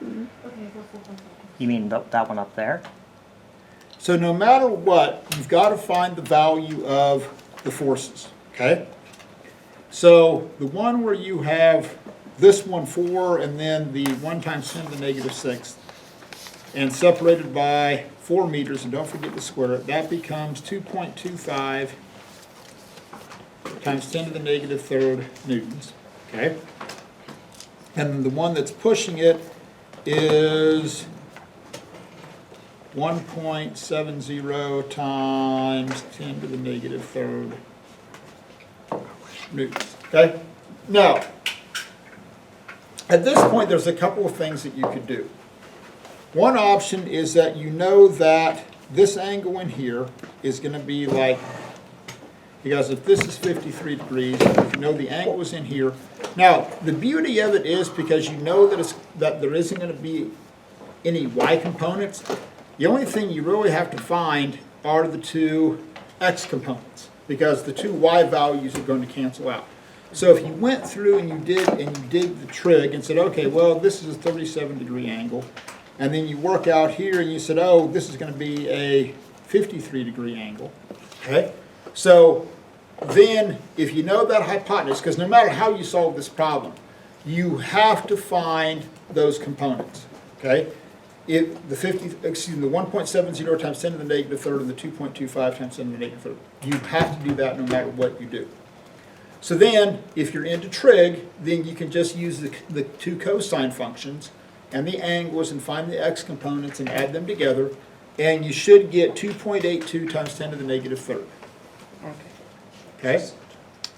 You mean that one up there? So no matter what, you've got to find the value of the forces, okay? So the one where you have this one 4 and then the 1 times 10 to the negative 6 and separated by 4 meters, and don't forget to square it, that becomes 2.25 times 10 to the negative 3rd newtons, okay? And the one that's pushing it is 1.70 times 10 to the negative 3rd newtons, okay? Now, at this point, there's a couple of things that you could do. One option is that you know that this angle in here is going to be like, because if this is 53 degrees, if you know the angle is in here. Now, the beauty of it is because you know that there isn't going to be any y components, the only thing you really have to find are the two x components, because the two y values are going to cancel out. So if you went through and you did the trig and said, okay, well, this is a 37-degree angle, and then you work out here and you said, oh, this is going to be a 53-degree angle, okay? So then if you know that hypotenuse, because no matter how you solve this problem, you have to find those components, okay? If the 1.70 times 10 to the negative 3rd and the 2.25 times 10 to the negative 3rd, you have to do that no matter what you do. So then, if you're into trig, then you can just use the two cosine functions and the angles and find the x components and add them together, and you should get 2.82 times 10 to the negative 3rd. Okay?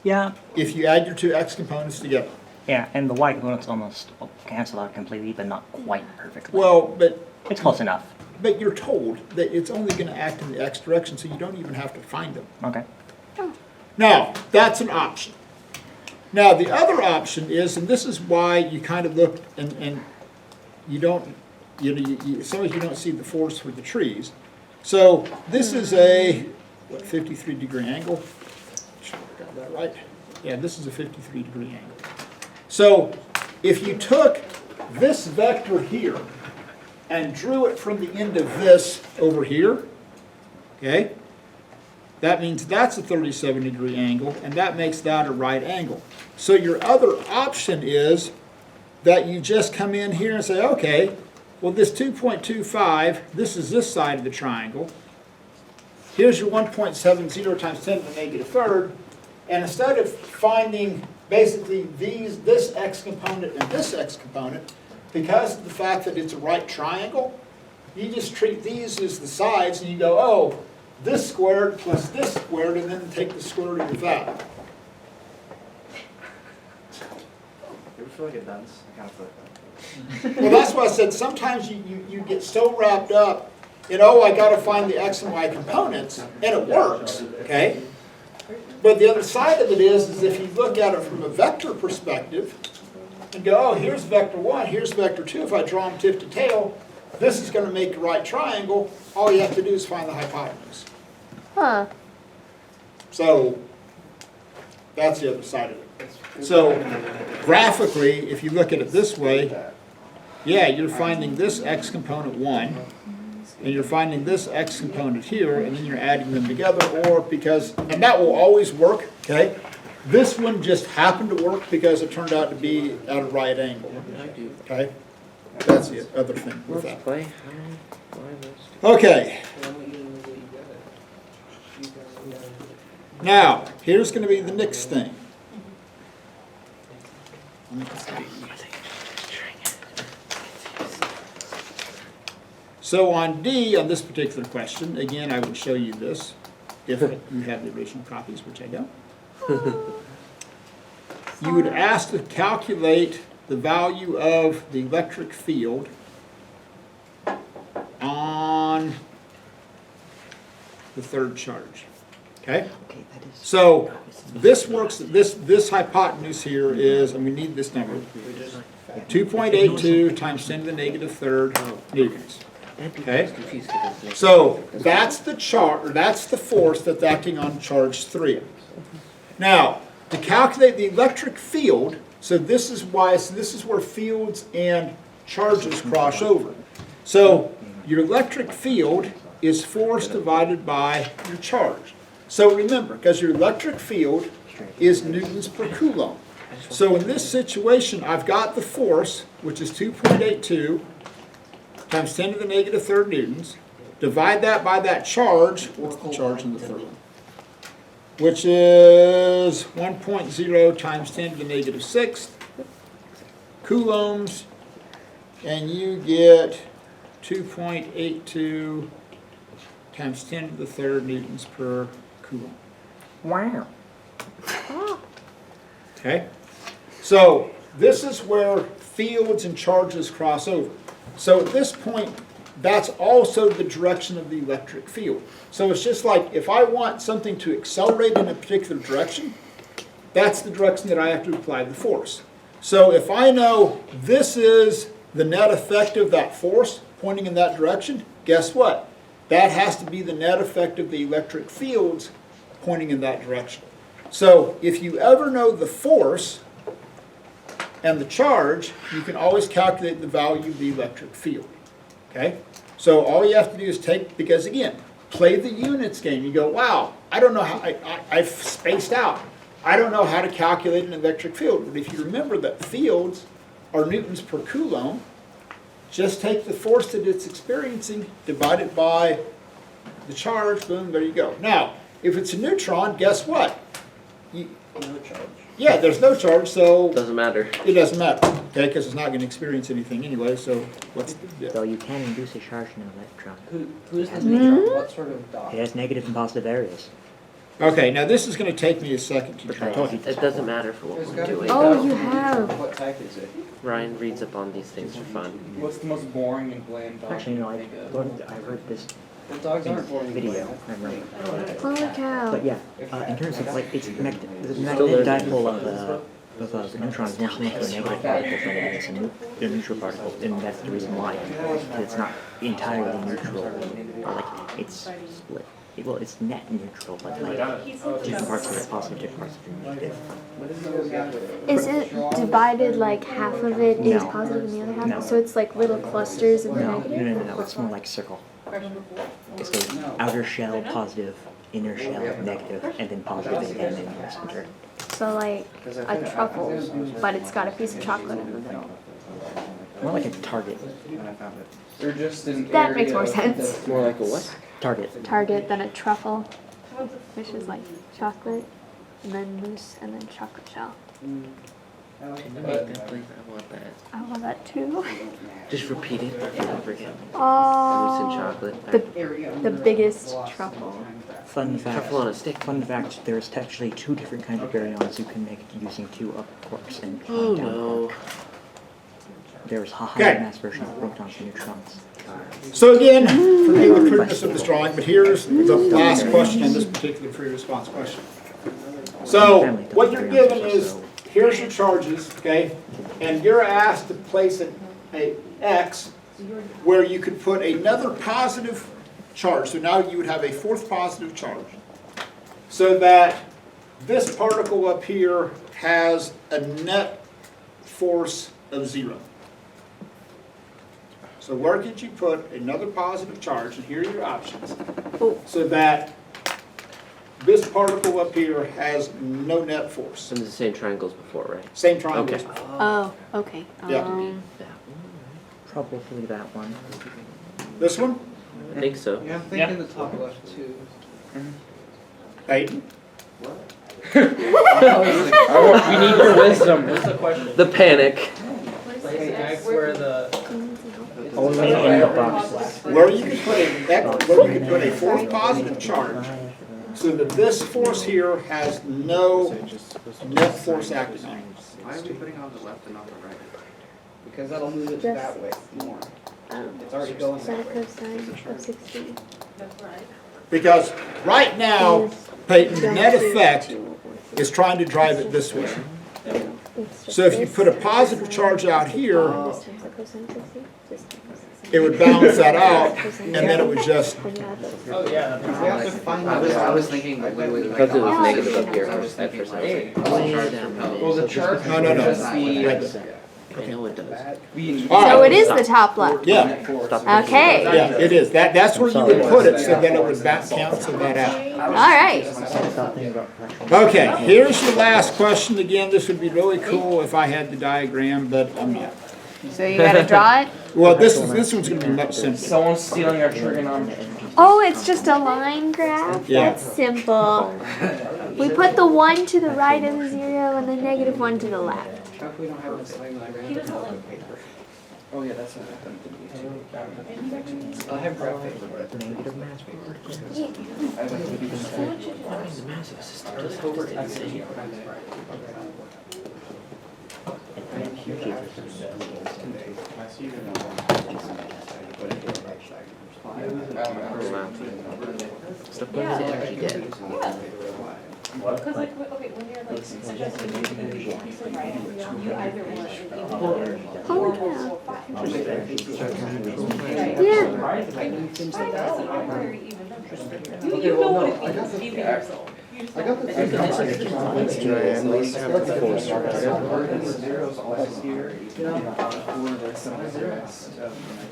Yeah. If you add your two x components together. Yeah, and the y components almost cancel out completely, but not quite perfectly. Well, but it's close enough. But you're told that it's only going to act in the x direction, so you don't even have to find them. Okay. Now, that's an option. Now, the other option is, and this is why you kind of look and you don't, sometimes you don't see the forest for the trees. So this is a, 53-degree angle? Sure, I got that right. Yeah, this is a 53-degree angle. So if you took this vector here and drew it from the end of this over here, okay? That means that's a 37-degree angle, and that makes that a right angle. So your other option is that you just come in here and say, okay, well, this 2.25, this is this side of the triangle. Here's your 1.70 times 10 to the negative 3rd, and instead of finding basically this x component and this x component, because of the fact that it's a right triangle, you just treat these as the sides, and you go, oh, this squared plus this squared, and then take the square root of that. You ever feel like a dunce? I kind of feel like that. Well, that's why I said sometimes you get so wrapped up in, oh, I got to find the x and y components, and it works, okay? But the other side of it is if you look at it from a vector perspective and go, oh, here's vector 1, here's vector 2, if I draw them tip to tail, this is going to make a right triangle. All you have to do is find the hypotenuse. Huh. So that's the other side of it. So graphically, if you look at it this way, yeah, you're finding this x component 1, and you're finding this x component here, and then you're adding them together, or because, and that will always work, okay? This one just happened to work because it turned out to be at a right angle, okay? That's the other thing with that. Okay. Now, here's going to be the next thing. So on D, on this particular question, again, I would show you this if you have the original copies, which I don't. You would ask to calculate the value of the electric field on the third charge. Okay? So this works, this hypotenuse here is, and we need this number, 2.82 times 10 to the negative 3rd newtons. Okay? So that's the charge, or that's the force that's acting on charge 3. Now, to calculate the electric field, so this is why, so this is where fields and charges cross over. So your electric field is force divided by your charge. So remember, because your electric field is newtons per coulomb. So in this situation, I've got the force, which is 2.82 times 10 to the negative third newtons. Divide that by that charge. What's the charge in the third one? Which is 1.0 times 10 to the negative sixth coulombs. And you get 2.82 times 10 to the third newtons per coulomb. Wow. Okay? So this is where fields and charges cross over. So at this point, that's also the direction of the electric field. So it's just like if I want something to accelerate in a particular direction, that's the direction that I have to apply the force. So if I know this is the net effect of that force pointing in that direction, guess what? That has to be the net effect of the electric fields pointing in that direction. So if you ever know the force and the charge, you can always calculate the value of the electric field. Okay? So all you have to do is take, because again, play the units game. You go, wow, I don't know how, I've spaced out. I don't know how to calculate an electric field. But if you remember that fields are newtons per coulomb, just take the force that it's experiencing, divide it by the charge, boom, there you go. Now, if it's a neutron, guess what? No charge. Yeah, there's no charge, so Doesn't matter. it doesn't matter, okay, because it's not going to experience anything anyway, so what's the Though deal? you can induce a charge in an electron. Who's the neutron? What sort of dot? It has negative and positive areas. Okay, now this is going to take me a second to try. It doesn't matter for what There's we're gotta be doing. a Oh, dot. you have. What type is it? Ryan reads up on these things for fun. What's the most boring and bland dog? Actually, no, I you think of? learned, I heard this Well, dogs aren't boring. video, I remember. Holy cow. But yeah, in terms of like, it's the magnetic there's- dipole of the neutron is more similar to a negative particle than it is a neutral particle, and that's the reason why. It's not entirely neutral, or like, it's split. Well, it's net neutral, but like, different parts of it are positive, different parts of it are negative. Is it divided like half of it is No. positive and the other half? No. So it's like little clusters of the No, negative? no, it's more like circle. It's the outer shell positive, inner shell negative, and then positive again in the center. So like a truffle, but it's got a piece of chocolate in the middle. More like a target. And I found it. They're just an That makes area more of sense. the More like a what? Target. Target, then a truffle, which is like chocolate, and then mousse, and then chocolate shell. I like Can you that. make that, please? I want that. I want that too. Just repeat it over and over again. Mousse and Oh, chocolate. the biggest truffle. Fun fact. Truffle on a stick. Fun fact, there's actually two different kinds of baryons you can make using two up quarks and Oh one down no. quark. There's a Okay. higher mass version of protons and neutrons. So again, forgive the crudeness of this drawing, but here's the last question on this particular free response question. So what you're given is, here's your charges, okay? And you're asked to place a X where you could put another positive charge. So now you would have a fourth positive charge. So that this particle up here has a net force of 0. So where could you put another positive charge, and here are your options, so that this particle up here has no net force? And the same triangles before, right? Same triangle. Okay. Oh, okay. Yeah. That one. Probably that one. This one? I think so. Yeah, I'm thinking the top left too. Peyton? We need your wisdom. What's the question? The panic. Place X where the Only in the box. Where you could put where you could put a fourth positive charge, so that this force here has no net force acting on it. Why are we putting on the left and not the right? Because that'll move it that way more. It's already going Sine that way. cosine of 60. Because right now, Peyton, the net effect is trying to drive it this way. It's just So if you this. put a positive charge out here, This times the cosine of 60. Just times the it would balance that out, and then it would just, Then you add the Oh yeah. We have to find I was thinking like literally like Because it was Yeah. negative up here I was at thinking first. I was like, like, oh, wait charge a from minute. Well, the chart No, no, no. would just be Right there. I know it does. All So right. it is the top left. Yeah, Okay. yeah, it is. That's where you would put it, so that it would cancel that out. All right. Stop thinking about pressure. Okay, here's your last question. Again, this would be really cool if I had the diagram, but I'm not. So you gotta draw it. Well, this one's gonna be much simpler. Someone's stealing our trigonometry. Oh, it's just a line graph? Yeah. That's simple. We put the 1 to the right of the 0 and the negative 1 to the left. How if we don't have a slide diagram? Oh yeah, that's what happened to me too. I have graph paper, but Negative mass particles. I have like to do some. The massive system Just just over it's it. insane. It's the point of the energy debt. Because like, okay, when you're like suggesting you said right, you either want an equal Oh, or yeah. or five. Yeah. You know what it means, even yourself. I got the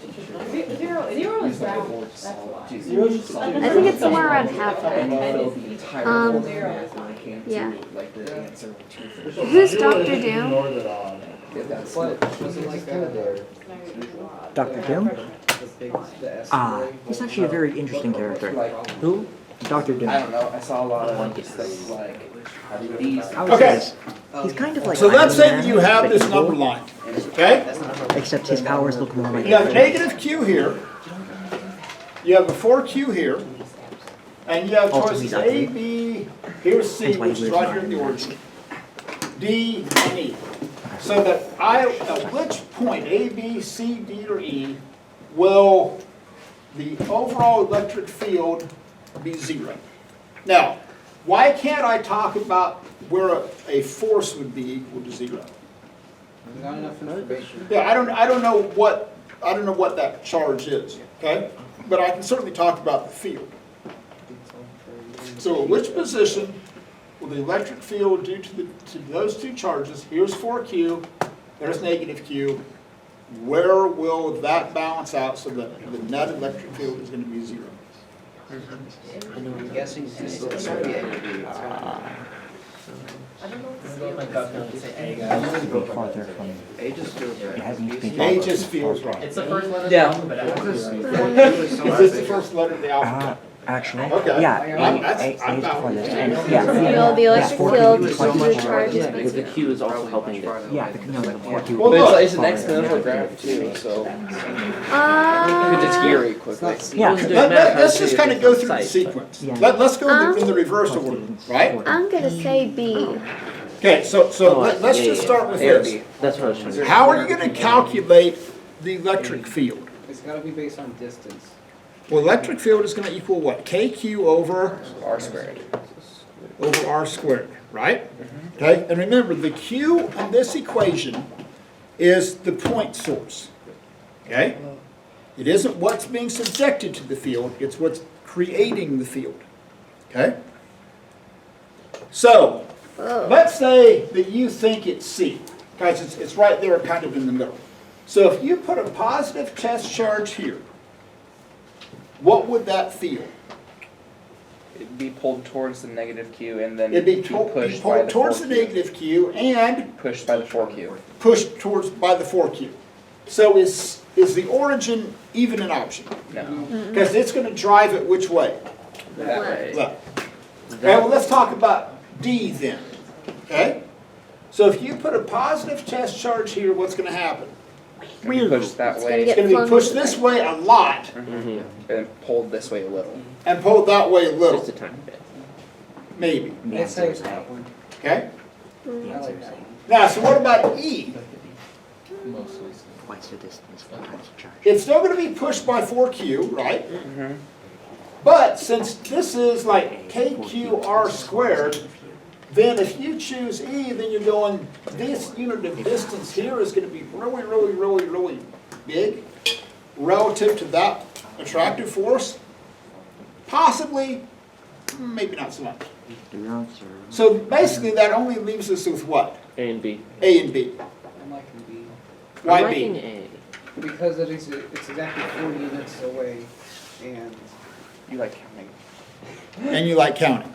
Zero is round, that's why. I think it's somewhere around half that. Zero is not. Yeah. Who's Dr. Doom? Dr. Doom? He's actually a very interesting character. Who? Dr. Doom. I don't know, I saw a lot of just things like these. I would Okay. say he's kind of like So let's Iron say that Man, you have but this evil, number line, okay? except his powers look more like You have negative q here, you have a 4q here, and you have Also, choices he's A, ugly. B, here's C, That's why which he is wears right here in the mask. origin, D, and E. So that at which point, A, B, C, D, or E, will the overall electric field be 0? Now, why can't I talk about where a force would be equal to 0? Not enough information. Yeah, I don't know what that charge is, okay? But I can certainly talk about the field. So at which position will the electric field due to those two charges, here's 4q, there's negative q, where will that balance out so that the net electric field is going to be 0? I'm guessing this is gonna be be farther from. A just feels It right. has to be A just feels right. It's the first letter. Is this the first letter of the alphabet? Actually, Okay. yeah, I'm A is before about- this, and yeah, Feel the electric yeah, field 4Q due is to much the more- charges. Yeah, because the Q is also helping it. Yeah, no, the 4Q. Well, But look. it's an exponential graph too, so you could Uh, deteriorate quickly. Yeah. Let's just kind of go through the sequence. Yeah. Let's go in the reverse order, right? I'm gonna say B. Okay, so Oh, let's yeah, just yeah. start with A or this. B. That's what I was trying to. How are you going to calculate the electric field? It's gotta be based on distance. Well, electric field is going to equal what? KQ over R squared. R squared, right? Okay, and remember, the Q in this equation is the point source, okay? It isn't what's being subjected to the field, it's what's creating the field, okay? So, let's say that you think it's C, because it's right there kind of in the middle. So if you put a positive test charge here, what would that feel? It'd be pulled towards the negative Q and then It'd be pushed by pulled the towards the 4Q. negative Q and Pushed by the 4Q. pushed towards by the 4Q. So is the origin even an option? No. Because it's going to drive it which way? That way. Left. Okay, well, let's talk about D then, okay? So if you put a positive test charge here, what's going to happen? It'd be pushed that It's way gonna It's get going to be flung pushed this this way a lot and pulled this way a little. and pulled that way a Just little, a tiny bit. maybe, The I'd answer say is A. that one. okay? I like that one. Now, so what about E? Twice the distance, 4 times the charge. It's still going to be pushed by 4Q, right? Mm-hmm. But since this is like KQR squared, then if you choose E, then you're going, this unit of distance here is going to be really, really, really, really big relative to that attractive force. Possibly, maybe not so much. Your answer. So basically that only leaves us with what? A and B. A and B. I'm liking B. Why I'm liking B? A. Because it's exactly 4 units away, and You like counting. And you like counting.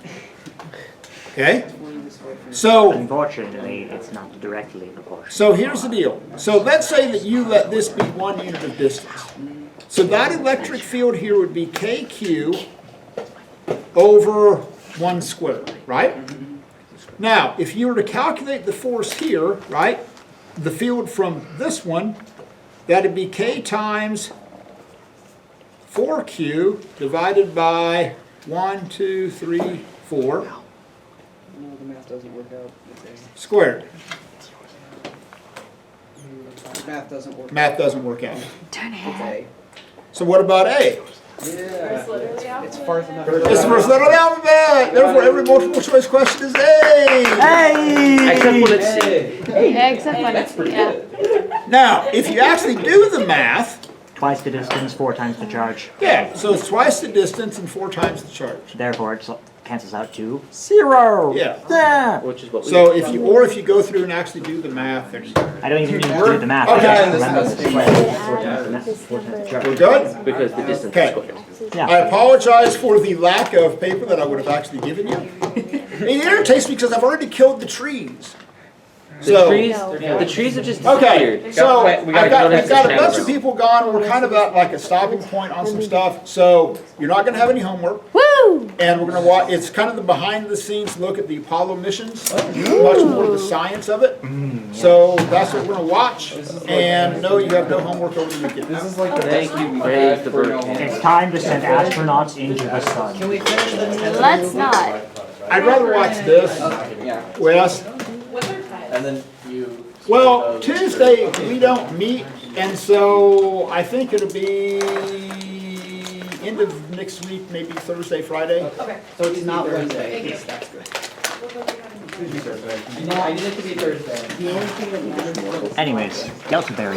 Okay? 4 units away from. So, Unfortunately, it's not directly proportional. so here's the deal. So let's say that you let this be 1 unit of distance. So that electric field here would be KQ over 1 squared, right? Now, if you were to calculate the force here, right, the field from this one, that'd be K times 4Q divided by 1, 2, 3, 4 No, the math doesn't work out. squared. The math doesn't work. Math doesn't work out. Turn It's it. A. So what about A? Yeah. literally out. It's far enough. It's the first letter of the alphabet. Therefore, every multiple choice question is A. Except when it's C. Yeah, except when it's, yeah. Now, if you actually do the math, Twice the distance, 4 times the charge. yeah, so it's twice the distance and 4 times the charge. Therefore, it cancels out to 0. Yeah. Yeah. Which is what we So if you go through and actually do the math, there you go. I don't even need to do the math. Okay. I just remember the We're good? because the distance Okay. is squared. Yeah. I apologize for the lack of paper that I would have actually given you. It irritates me because I've already killed the trees. The So, trees have just okay, disappeared. so We gotta I've got go a bunch next. of people gone. We're kind of at like a stopping point on some stuff. So you're not gonna have any homework. Woo! And we're gonna watch, it's kind of the behind the scenes look at the Apollo missions, much more of the science of it. So that's what we're gonna watch, and no, you have no homework over the weekend. This is like the Thank best you, week praise we've had the for no Virgin. homework. It's time to send astronauts into the sun. Can we finish the 10? Let's not. I'd rather watch this, Yeah. Wes. What's our time? And then you. Well, Tuesday, we don't meet, and so I think it'll be end of next week, maybe Thursday, Friday. Okay. So it's not Wednesday. Thank you. Yes, that's good. We'll go through that. I need it to be Thursday. Anyways, Delta Berry.